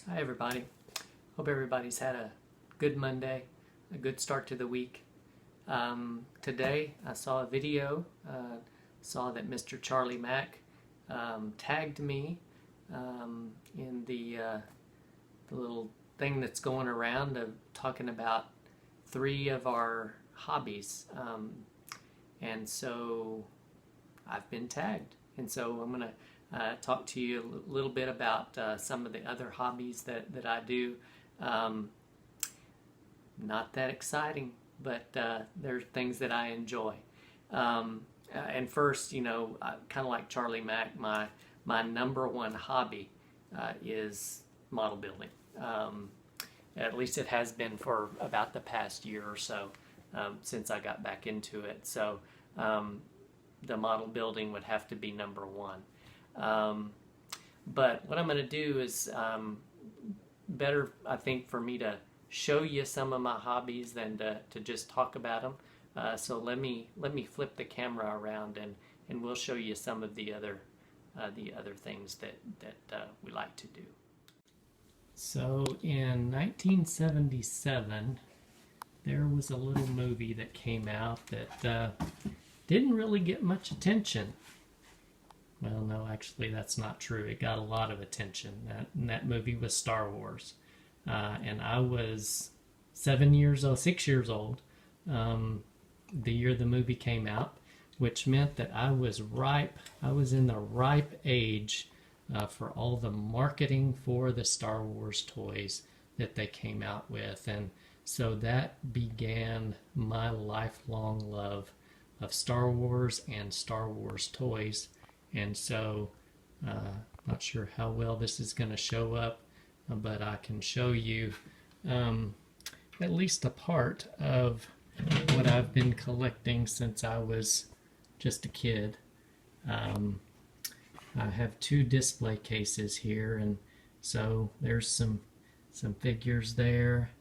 Hi everybody. Hope everybody's had a good Monday, a good start to the week. Today I saw a video, saw that Mr. Charlie Mack tagged me in the little thing that's going around of talking about three of our hobbies. And so I've been tagged. And so I'm going to talk to you a little bit about some of the other hobbies that I do. Not that exciting, but they're things that I enjoy. And first, kind of like Charlie Mack, my number one hobby is model building. At least it has been for about the past year or so since I got back into it. So the model building would have to be number one. But what I'm going to do is better, I think, for me to show you some of my hobbies than to just talk about them. So let me flip the camera around and we'll show you some of the other things that we like to do. So in 1977, there was a little movie that came out that didn't really get much attention. Well, no, actually, that's not true. It got a lot of attention. That movie was Star Wars. And I was 6 years old, the year the movie came out, which meant that I was in the ripe age for all the marketing for the Star Wars toys that they came out with. And so that began my lifelong love of Star Wars and Star Wars toys. And so, not sure how well this is going to show up, but I can show you at least a part of what I've been collecting since I was just a kid. I have two display cases here, and so there's some figures there,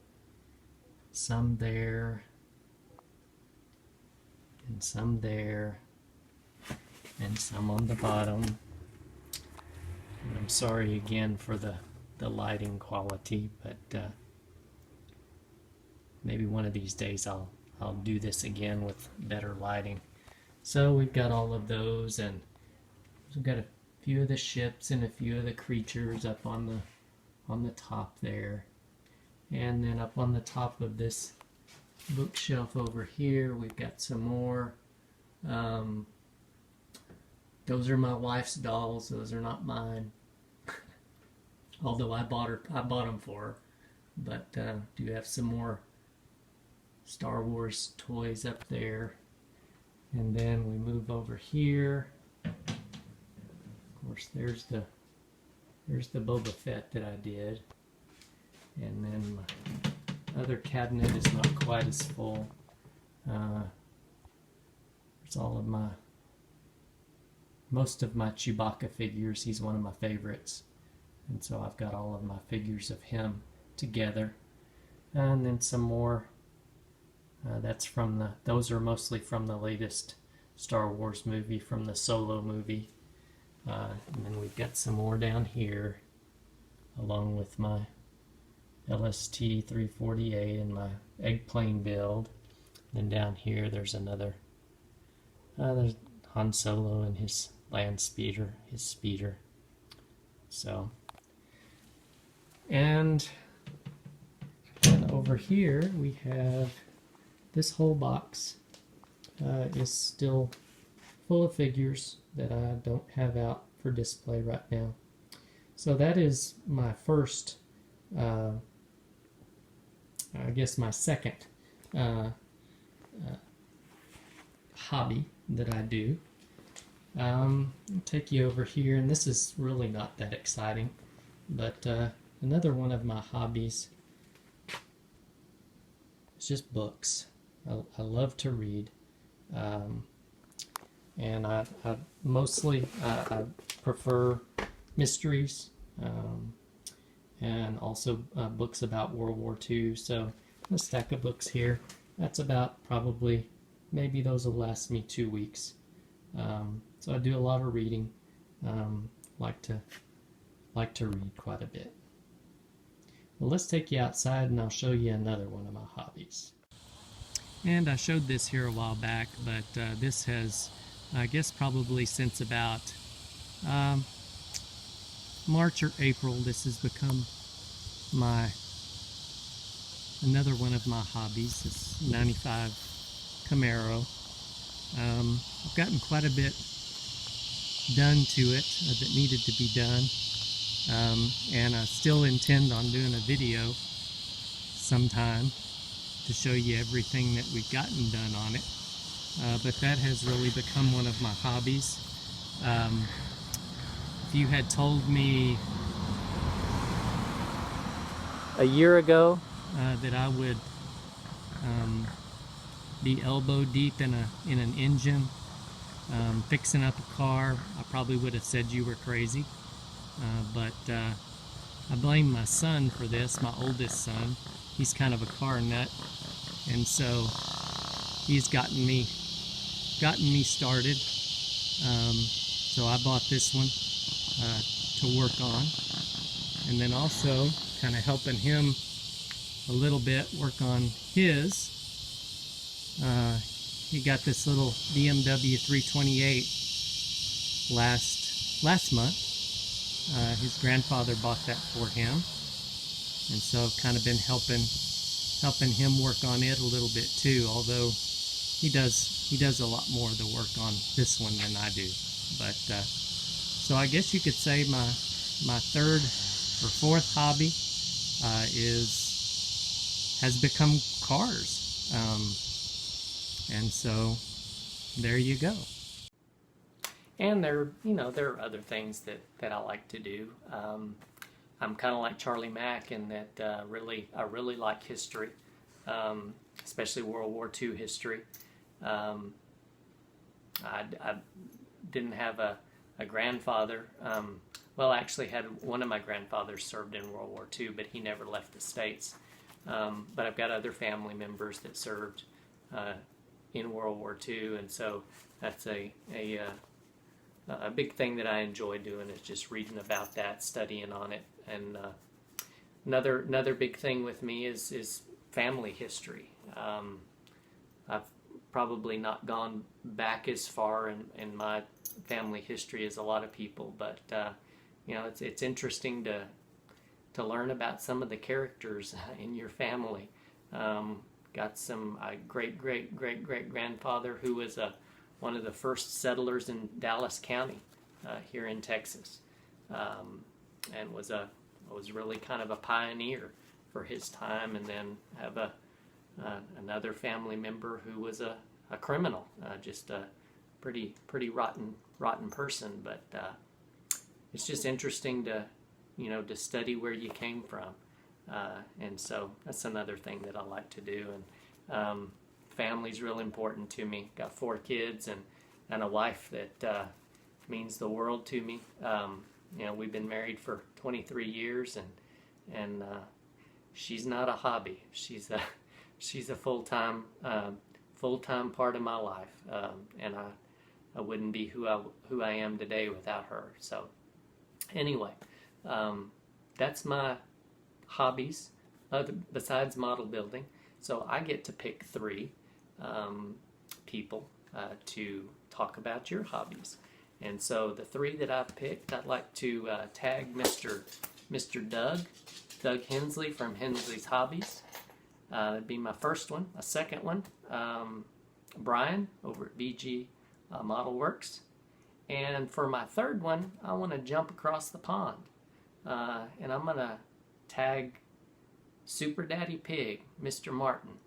some there, and some there, and some on the bottom. And I'm sorry again for the lighting quality, but maybe one of these days I'll do this again with better lighting. So we've got all of those, and we've got a few of the ships and a few of the creatures up on the top there. And then up on the top of this bookshelf over here, we've got some more. Those are my wife's dolls. Those are not mine. Although I bought them for her. But do have some more Star Wars toys up there. And then we move over here. Of course, there's the Boba Fett that I did. And then my other cabinet is not quite as full. There's all of most of my Chewbacca figures. He's one of my favorites. And so I've got all of my figures of him together. And then some more. Those are mostly from the latest Star Wars movie, from the Solo movie. And then we've got some more down here, along with my LST 348 and my Eggplane build. Then down here there's another, there's Han Solo and his land speeder, his speeder. So, and then over here we have this whole box is still full of figures that I don't have out for display right now. So that is my first, I guess my second hobby that I do. I'll take you over here, and this is really not that exciting, but another one of my hobbies is just books. I love to read, and I mostly I prefer mysteries, and also books about World War II. So a stack of books here. That's about probably, maybe those will last me 2 weeks. So I do a lot of reading. Like to read quite a bit. Well, let's take you outside and I'll show you another one of my hobbies. And I showed this here a while back, but this has, I guess probably since about March or April, this has become another one of my hobbies. This 95 Camaro. I've gotten quite a bit done to it that needed to be done, and I still intend on doing a video sometime to show you everything that we've gotten done on it, but that has really become one of my hobbies. If you had told me a year ago that I would be elbow deep in an engine fixing up a car, I probably would have said you were crazy. But I blame my son for this, my oldest son. He's kind of a car nut, and so he's gotten me started. So I bought this one to work on, and then also kind of helping him a little bit work on his. He got this little BMW 328 last month. His grandfather bought that for him, and so I've kind of been helping him work on it a little bit too, although he does a lot more of the work on this one than I do. But so I guess you could say my third or fourth hobby has become cars, and so there you go. And there are other things that I like to do. I'm kind of like Charlie Mack in that I really like history, especially World War II history. I didn't have a grandfather. Well, I actually had one of my grandfathers served in World War II, but he never left the States. But I've got other family members that served in World War II, and so that's a big thing that I enjoy doing is just reading about that, studying on it. And another big thing with me is family history. I've probably not gone back as far in my family history as a lot of people, but it's interesting to learn about some of the characters in your family. Got some great grandfather who was one of the first settlers in Dallas County here in Texas, and was really kind of a pioneer for his time. And then have another family member who was a criminal, just a pretty rotten person. But it's just interesting to study where you came from, and so that's another thing that I like to do. And family's real important to me. Got 4 kids and a wife that means the world to me. We've been married for 23 years, and she's not a hobby. She's a full-time part of my life, and I wouldn't be who I am today without her. So anyway, that's my hobbies besides model building. So I get to pick 3 people to talk about your hobbies. And so the 3 that I've picked, I'd like to tag Mr. Doug Hensley from Hensley's Hobbies. That'd be my first one. A second one, Brian over at BG Model Works. And for my third one, I want to jump across the pond. And I'm going to tag Super Daddy Pig, Mr. Martin.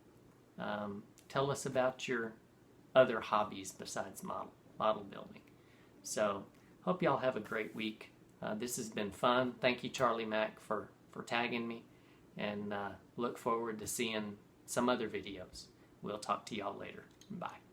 Tell us about your other hobbies besides model building. So, hope y'all have a great week. This has been fun. Thank you, Charlie Mack, for tagging me. And look forward to seeing some other videos. We'll talk to y'all later. Bye.